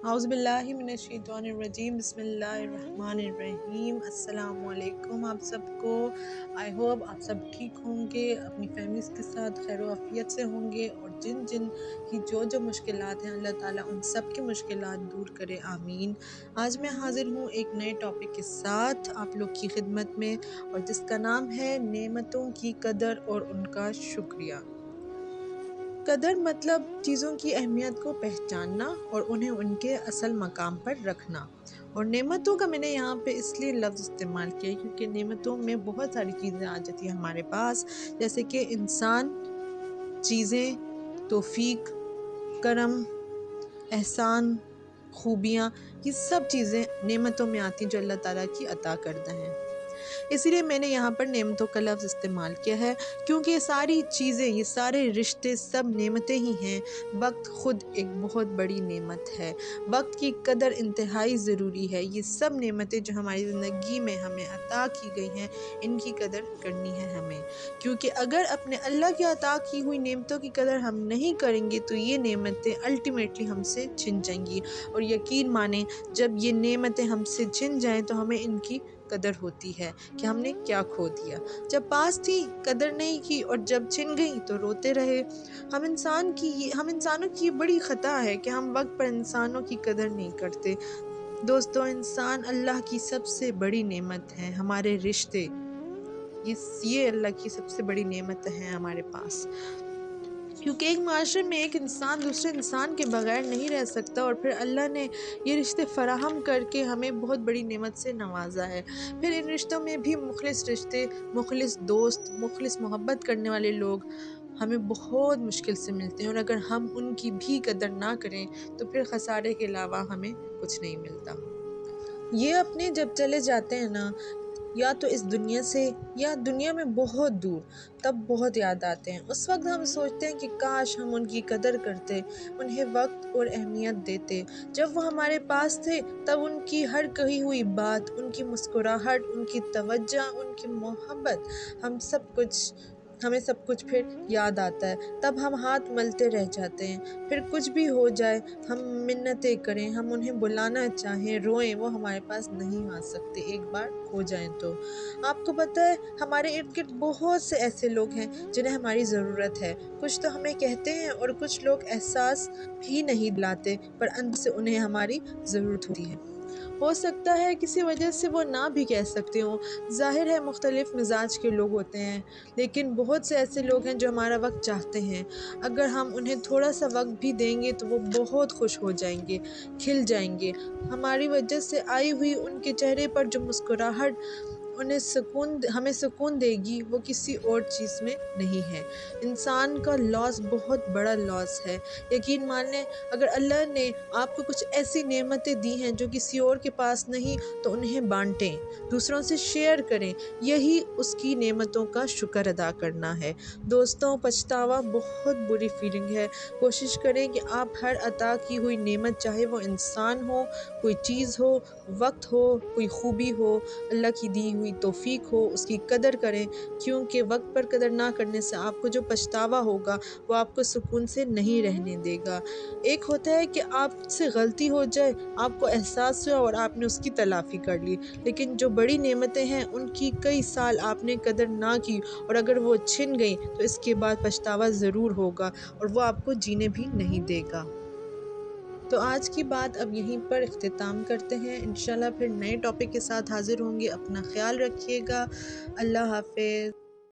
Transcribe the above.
औज़ुबिल्लाहिमिनश्शैतानिर्रजीम बिस्मिल्लाहिर्रहमानिर्रहीम। अस्सलाम वालेकुम आप सबको। आई होप आप सब ठीक होंगे, अपनी फैमिलीज़ के साथ खैर व आफ़ियत से होंगे, और जिन जिन की जो मुश्किलात हैं अल्लाह ताला उन सब की मुश्किलात दूर करे, आमीन। आज मैं हाज़िर हूँ एक नए टॉपिक के साथ आप लोग की खिदमत में, और जिसका नाम है नेमतों की कदर और उनका शुक्रिया। कदर मतलब चीज़ों की अहमियत को पहचानना और उन्हें उनके असल मकाम पर रखना। और नेमतों का मैंने यहाँ पे इसलिए लफ्ज़ इस्तेमाल किया है क्योंकि नेमतों में बहुत सारी चीज़ें आ जाती हैं हमारे पास, जैसे कि इंसान, चीज़ें, तौफ़ीक, करम, एहसान, खूबियाँ, ये सब चीज़ें नेमतों में आती हैं जो अल्लाह ताला की अता करता है। इसीलिए मैंने यहाँ पर नेमतों का लफ्ज़ इस्तेमाल किया है, क्योंकि ये सारी चीज़ें, ये सारे रिश्ते सब नेमतें ही हैं। वक्त ख़ुद एक बहुत बड़ी नेमत है। वक्त की कदर इंतहाई ज़रूरी है। ये सब नेमतें जो हमारी ज़िंदगी में हमें अता की गई हैं, इनकी कदर करनी है हमें, क्योंकि अगर अपने अल्लाह की अता की हुई नेमतों की कदर हम नहीं करेंगे तो ये नेमतें अल्टीमेटली हमसे छिन जाएंगी। और यकीन माने, जब ये नेमतें हमसे छिन जाएँ तो हमें इनकी कदर होती है कि हमने क्या खो दिया। जब पास थी कदर नहीं की, और जब छिन गई तो रोते रहे। हम इंसानों की ये बड़ी ख़ता है कि हम वक्त पर इंसानों की कदर नहीं करते। दोस्तों, इंसान अल्लाह की सबसे बड़ी नेमत है। हमारे रिश्ते, ये अल्लाह की सबसे बड़ी नेमत है हमारे पास, क्योंकि एक माशरे में एक इंसान दूसरे इंसान के बग़ैर नहीं रह सकता, और फिर अल्लाह ने ये रिश्ते फ़राहम करके हमें बहुत बड़ी नेमत से नवाज़ा है। फिर इन रिश्तों में भी मुखलिस रिश्ते, मुखलिस दोस्त, मुखलिस मोहब्बत करने वाले लोग हमें बहुत मुश्किल से मिलते हैं, और अगर हम उनकी भी कदर ना करें तो फिर ख़सारे के अलावा हमें कुछ नहीं मिलता। ये अपने जब चले जाते हैं ना, या तो इस दुनिया से या दुनिया में बहुत दूर, तब बहुत याद आते हैं। उस वक्त हम सोचते हैं कि काश हम उनकी कदर करते, उन्हें वक्त और अहमियत देते। जब वो हमारे पास थे तब उनकी हर कही हुई बात, उनकी मुस्कुराहट, उनकी तवज्जो, उनकी मोहब्बत, हमें सब कुछ फिर याद आता है। तब हम हाथ मलते रह जाते हैं। फिर कुछ भी हो जाए, हम मिन्नतें करें, हम उन्हें बुलाना चाहें, रोएं, वो हमारे पास नहीं आ सकते एक बार खो जाएं तो। आपको पता है, हमारे इर्द गिर्द बहुत से ऐसे लोग हैं जिन्हें हमारी ज़रूरत है। कुछ तो हमें कहते हैं और कुछ लोग एहसास भी नहीं दिलाते, पर अंदर से उन्हें हमारी ज़रूरत होती है। हो सकता है किसी वजह से वो ना भी कह सकते हों। ज़ाहिर है मुख्तलिफ़ मिजाज के लोग होते हैं, लेकिन बहुत से ऐसे लोग हैं जो हमारा वक्त चाहते हैं। अगर हम उन्हें थोड़ा सा वक्त भी देंगे तो वो बहुत खुश हो जाएंगे, खिल जाएंगे। हमारी वजह से आई हुई उनके चेहरे पर जो मुस्कुराहट हमें सुकून देगी, वो किसी और चीज़ में नहीं है। इंसान का लॉस बहुत बड़ा लॉस है। यकीन मान लें, अगर अल्लाह ने आपको कुछ ऐसी नेमतें दी हैं जो किसी और के पास नहीं, तो उन्हें बांटें, दूसरों से शेयर करें। यही उसकी नेमतों का शुक्र अदा करना है। दोस्तों, पछतावा बहुत बुरी फीलिंग है। कोशिश करें कि आप हर अता की हुई नेमत, चाहे वो इंसान हो, कोई चीज़ हो, वक्त हो, कोई खूबी हो, अल्लाह की दी हुई तौफ़ीक हो, उसकी कदर करें, क्योंकि वक्त पर कदर ना करने से आपको जो पछतावा होगा वो आपको सुकून से नहीं रहने देगा। एक होता है कि आपसे गलती हो जाए, आपको एहसास हुआ और आपने उसकी तलाफ़ी कर ली, लेकिन जो बड़ी नेमतें हैं उनकी कई साल आपने कदर ना की, और अगर वो छिन गई तो इसके बाद पछतावा ज़रूर होगा, और वो आपको जीने भी नहीं देगा। तो आज की बात अब यहीं पर इख्तिताम करते हैं। इंशाल्लाह फिर नए टॉपिक के साथ हाज़िर होंगे। अपना ख़्याल रखिएगा। अल्लाह हाफ़िज़।